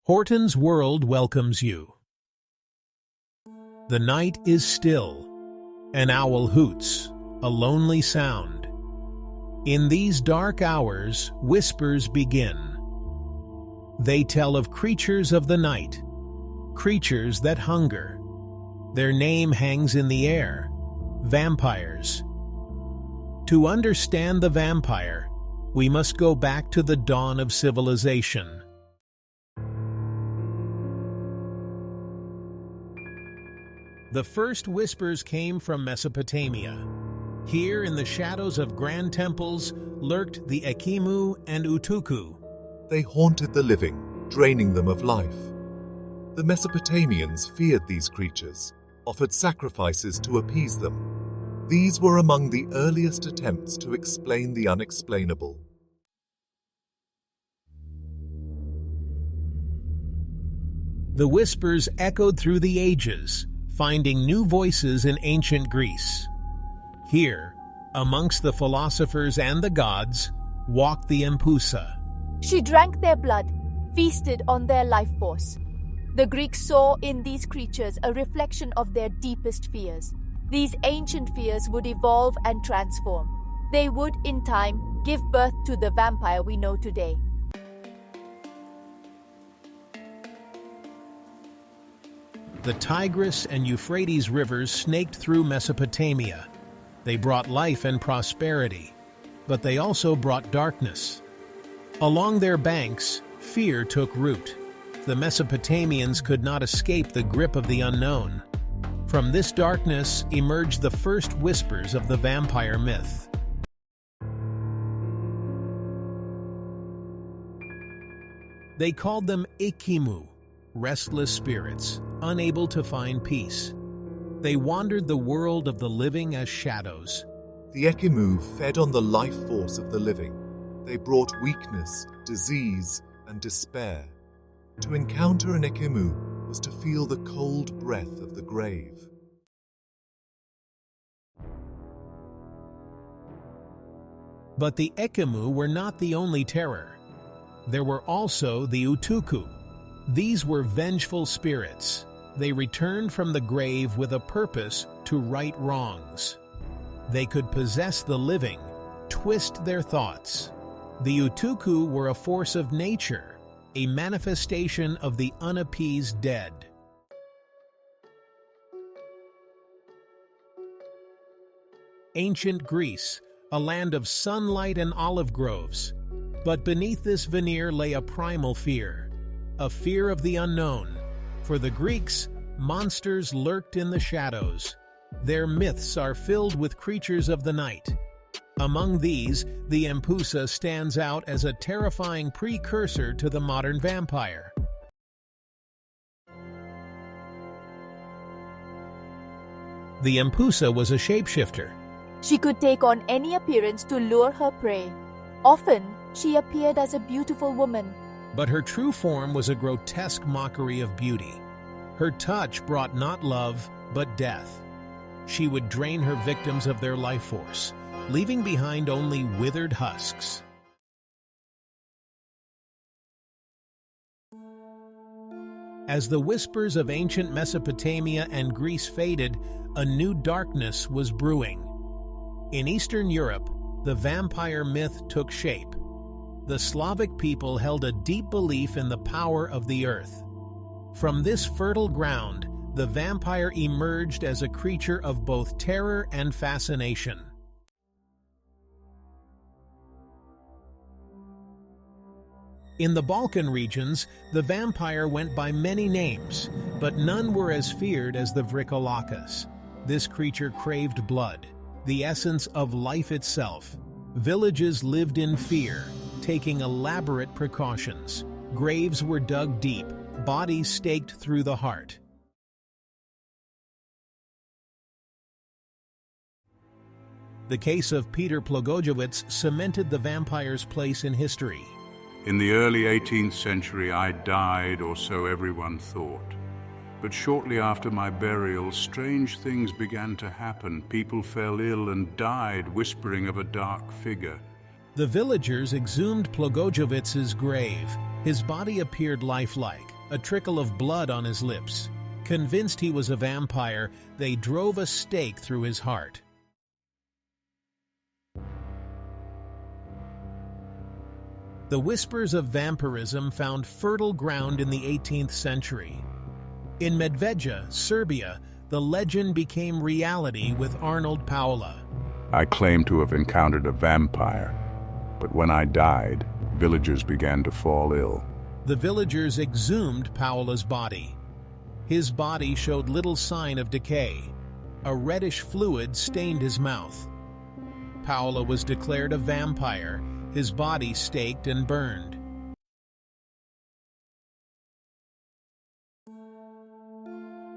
Horton's World welcomes you. The night is still. An owl hoots, a lonely sound. In these dark hours, whispers begin. They tell of creatures of the night, creatures that hunger. Their name hangs in the air, vampires. To understand the vampire, we must go back to the dawn of civilization. The first whispers came from Mesopotamia. Here, in the shadows of grand temples, lurked the Ekimu and Utuku. They haunted the living, draining them of life. The Mesopotamians feared these creatures, offered sacrifices to appease them. These were among the earliest attempts to explain the unexplainable. The whispers echoed through the ages, finding new voices in ancient Greece. Here, amongst the philosophers and the gods, walked the Empusa. She drank their blood, feasted on their life force. The Greeks saw in these creatures a reflection of their deepest fears. These ancient fears would evolve and transform. They would, in time, give birth to the vampire we know today. The Tigris and Euphrates rivers snaked through Mesopotamia. They brought life and prosperity, but they also brought darkness. Along their banks, fear took root. The Mesopotamians could not escape the grip of the unknown. From this darkness emerged the first whispers of the vampire myth. They called them Ekimu, restless spirits, unable to find peace. They wandered the world of the living as shadows. The Ekimu fed on the life force of the living. They brought weakness, disease, and despair. To encounter an Ekimu was to feel the cold breath of the grave. But the Ekimu were not the only terror. There were also the Utuku. These were vengeful spirits. They returned from the grave with a purpose to right wrongs. They could possess the living, twist their thoughts. The Utuku were a force of nature, a manifestation of the unappeased dead. Ancient Greece, a land of sunlight and olive groves. But beneath this veneer lay a primal fear, a fear of the unknown. For the Greeks, monsters lurked in the shadows. Their myths are filled with creatures of the night. Among these, the Empusa stands out as a terrifying precursor to the modern vampire. The Empusa was a shapeshifter. She could take on any appearance to lure her prey. Often, she appeared as a beautiful woman. But her true form was a grotesque mockery of beauty. Her touch brought not love, but death. She would drain her victims of their life force, leaving behind only withered husks. As the whispers of ancient Mesopotamia and Greece faded, a new darkness was brewing. In Eastern Europe, the vampire myth took shape. The Slavic people held a deep belief in the power of the earth. From this fertile ground, the vampire emerged as a creature of both terror and fascination. In the Balkan regions, the vampire went by many names, but none were as feared as the Vrikolakas. This creature craved blood, the essence of life itself. Villages lived in fear, taking elaborate precautions. Graves were dug deep, bodies staked through the heart. The case of Peter Plogojevich cemented the vampire's place in history. In the early 18th century, I died, or so everyone thought. But shortly after my burial, strange things began to happen. People fell ill and died, whispering of a dark figure. The villagers exhumed Plogojevich's grave. His body appeared lifelike, a trickle of blood on his lips. Convinced he was a vampire, they drove a stake through his heart. The whispers of vampirism found fertile ground in the 18th century. In Medvedja, Serbia, the legend became reality with Arnold Paula. I claimed to have encountered a vampire, but when I died, villagers began to fall ill. The villagers exhumed Paola's body. His body showed little sign of decay. A reddish fluid stained his mouth. Paola was declared a vampire, his body staked and burned.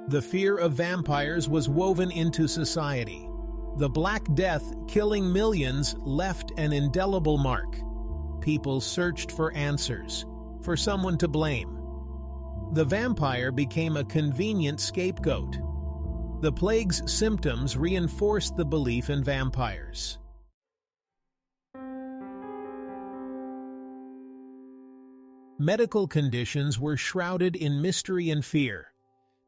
The fear of vampires was woven into society. The Black Death, killing millions, left an indelible mark. People searched for answers, for someone to blame. The vampire became a convenient scapegoat. The plague's symptoms reinforced the belief in vampires. Medical conditions were shrouded in mystery and fear.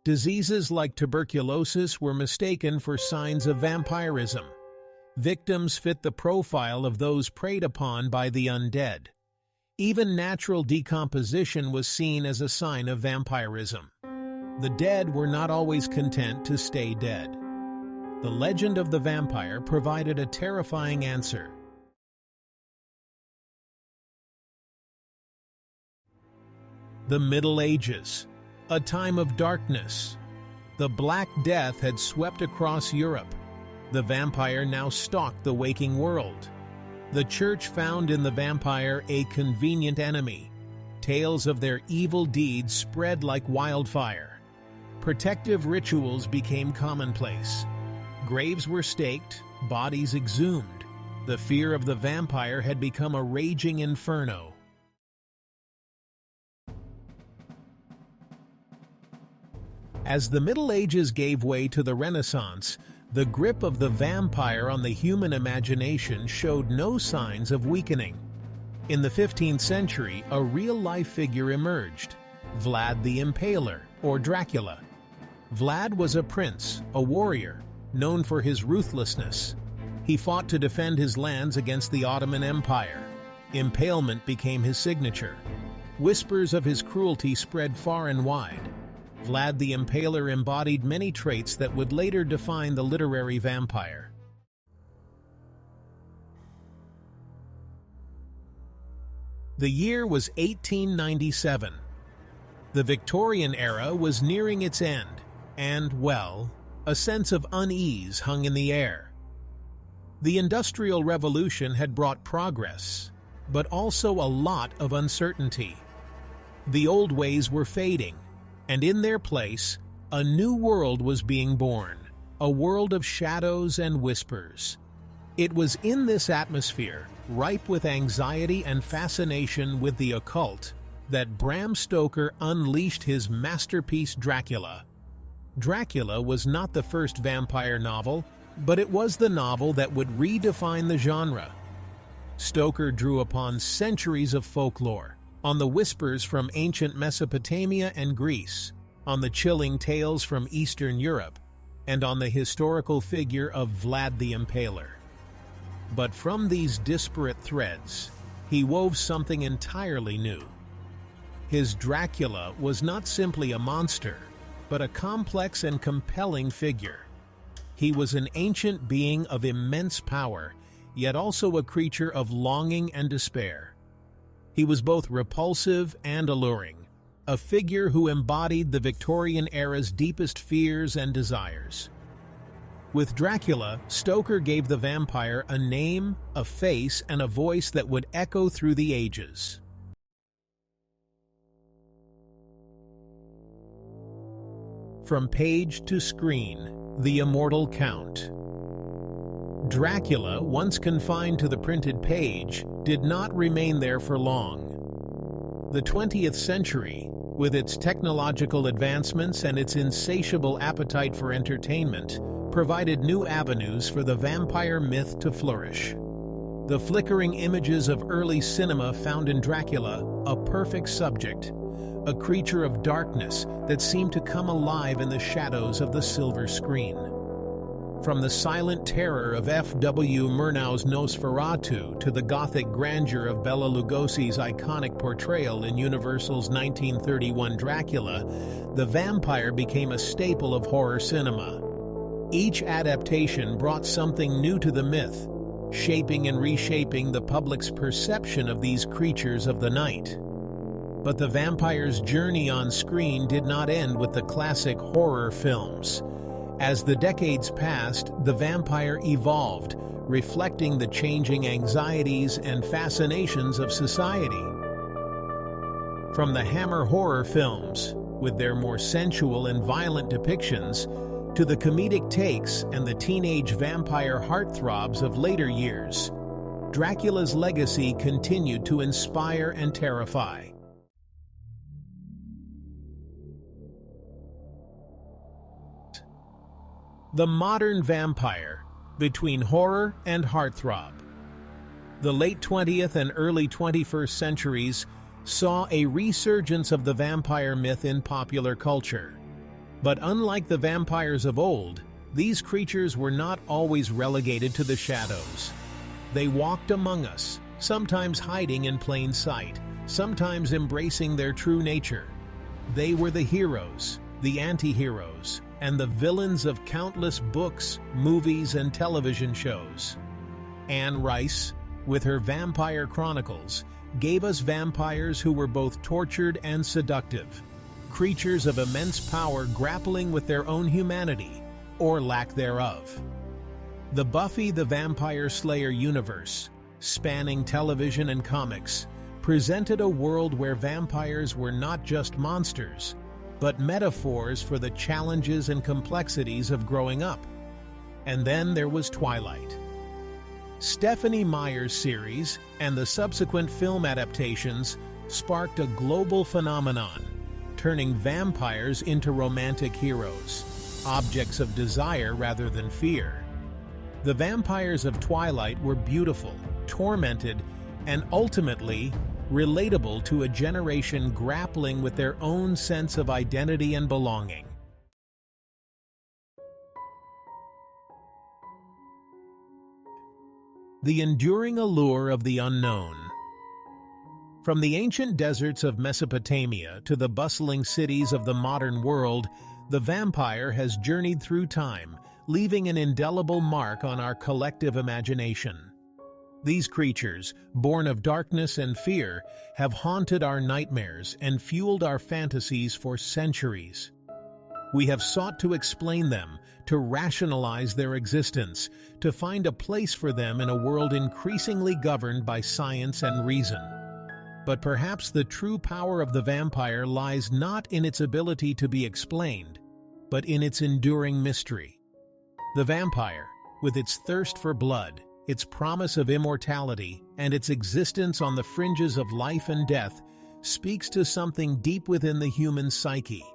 Diseases like tuberculosis were mistaken for signs of vampirism. Victims fit the profile of those preyed upon by the undead. Even natural decomposition was seen as a sign of vampirism. The dead were not always content to stay dead. The legend of the vampire provided a terrifying answer. The Middle Ages, a time of darkness. The Black Death had swept across Europe. The vampire now stalked the waking world. The church found in the vampire a convenient enemy. Tales of their evil deeds spread like wildfire. Protective rituals became commonplace. Graves were staked, bodies exhumed. The fear of the vampire had become a raging inferno. As the Middle Ages gave way to the Renaissance, the grip of the vampire on the human imagination showed no signs of weakening. In the 15th century, a real-life figure emerged, Vlad the Impaler, or Dracula. Vlad was a prince, a warrior, known for his ruthlessness. He fought to defend his lands against the Ottoman Empire. Impalement became his signature. Whispers of his cruelty spread far and wide. Vlad the Impaler embodied many traits that would later define the literary vampire. The year was 1897. The Victorian era was nearing its end, and, well, a sense of unease hung in the air. The Industrial Revolution had brought progress, but also a lot of uncertainty. The old ways were fading, and in their place, a new world was being born, a world of shadows and whispers. It was in this atmosphere, ripe with anxiety and fascination with the occult, that Bram Stoker unleashed his masterpiece Dracula. Dracula was not the first vampire novel, but it was the novel that would redefine the genre. Stoker drew upon centuries of folklore, on the whispers from ancient Mesopotamia and Greece, on the chilling tales from Eastern Europe, and on the historical figure of Vlad the Impaler. But from these disparate threads, he wove something entirely new. His Dracula was not simply a monster, but a complex and compelling figure. He was an ancient being of immense power, yet also a creature of longing and despair. He was both repulsive and alluring, a figure who embodied the Victorian era's deepest fears and desires. With Dracula, Stoker gave the vampire a name, a face, and a voice that would echo through the ages. From page to screen, the immortal Count. Dracula, once confined to the printed page, did not remain there for long. The 20th century, with its technological advancements and its insatiable appetite for entertainment, provided new avenues for the vampire myth to flourish. The flickering images of early cinema found in Dracula a perfect subject, a creature of darkness that seemed to come alive in the shadows of the silver screen. From the silent terror of F.W. Murnau's Nosferatu to the gothic grandeur of Bela Lugosi's iconic portrayal in Universal's 1931 Dracula, the vampire became a staple of horror cinema. Each adaptation brought something new to the myth, shaping and reshaping the public's perception of these creatures of the night. But the vampire's journey on screen did not end with the classic horror films. As the decades passed, the vampire evolved, reflecting the changing anxieties and fascinations of society. From the Hammer horror films, with their more sensual and violent depictions, to the comedic takes and the teenage vampire heartthrobs of later years, Dracula's legacy continued to inspire and terrify. The modern vampire, between horror and heartthrob. The late 20th and early 21st centuries saw a resurgence of the vampire myth in popular culture. But unlike the vampires of old, these creatures were not always relegated to the shadows. They walked among us, sometimes hiding in plain sight, sometimes embracing their true nature. They were the heroes, the anti-heroes, and the villains of countless books, movies, and television shows. Anne Rice, with her Vampire Chronicles, gave us vampires who were both tortured and seductive, creatures of immense power grappling with their own humanity, or lack thereof. The Buffy the Vampire Slayer universe, spanning television and comics, presented a world where vampires were not just monsters, but metaphors for the challenges and complexities of growing up. And then there was Twilight. Stephenie Meyer's series and the subsequent film adaptations sparked a global phenomenon, turning vampires into romantic heroes, objects of desire rather than fear. The vampires of Twilight were beautiful, tormented, and ultimately relatable to a generation grappling with their own sense of identity and belonging. The enduring allure of the unknown. From the ancient deserts of Mesopotamia to the bustling cities of the modern world, the vampire has journeyed through time, leaving an indelible mark on our collective imagination. These creatures, born of darkness and fear, have haunted our nightmares and fueled our fantasies for centuries. We have sought to explain them, to rationalize their existence, to find a place for them in a world increasingly governed by science and reason. But perhaps the true power of the vampire lies not in its ability to be explained, but in its enduring mystery. The vampire, with its thirst for blood, its promise of immortality, and its existence on the fringes of life and death, speaks to something deep within the human psyche.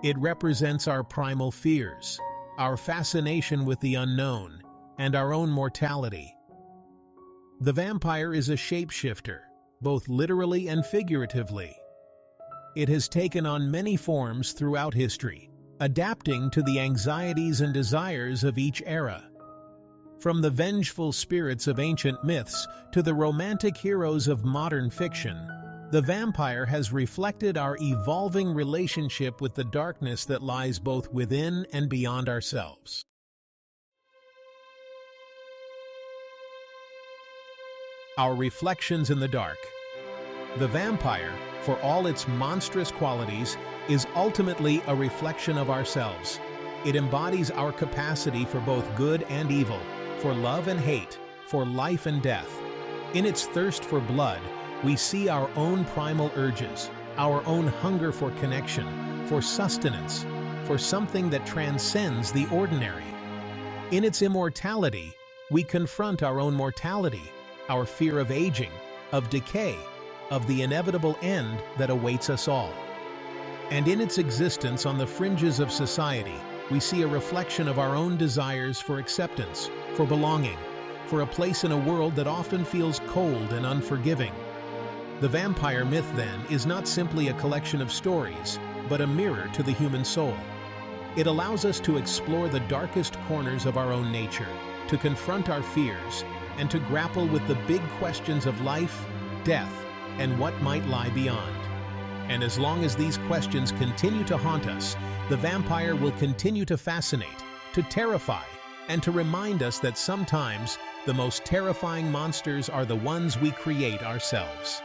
It represents our primal fears, our fascination with the unknown, and our own mortality. The vampire is a shapeshifter, both literally and figuratively. It has taken on many forms throughout history, adapting to the anxieties and desires of each era. From the vengeful spirits of ancient myths to the romantic heroes of modern fiction, the vampire has reflected our evolving relationship with the darkness that lies both within and beyond ourselves. Our reflections in the dark. The vampire, for all its monstrous qualities, is ultimately a reflection of ourselves. It embodies our capacity for both good and evil, for love and hate, for life and death. In its thirst for blood, we see our own primal urges, our own hunger for connection, for sustenance, for something that transcends the ordinary. In its immortality, we confront our own mortality, our fear of aging, of decay, of the inevitable end that awaits us all. And in its existence on the fringes of society, we see a reflection of our own desires for acceptance, for belonging, for a place in a world that often feels cold and unforgiving. The vampire myth, then, is not simply a collection of stories, but a mirror to the human soul. It allows us to explore the darkest corners of our own nature, to confront our fears, and to grapple with the big questions of life, death, and what might lie beyond. And as long as these questions continue to haunt us, the vampire will continue to fascinate, to terrify, and to remind us that sometimes the most terrifying monsters are the ones we create ourselves.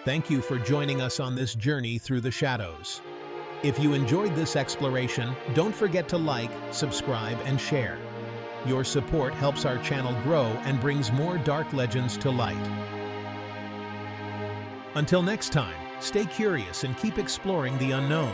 Thank you for joining us on this journey through the shadows. If you enjoyed this exploration, don't forget to like, subscribe, and share. Your support helps our channel grow and brings more dark legends to light. Until next time, stay curious and keep exploring the unknown.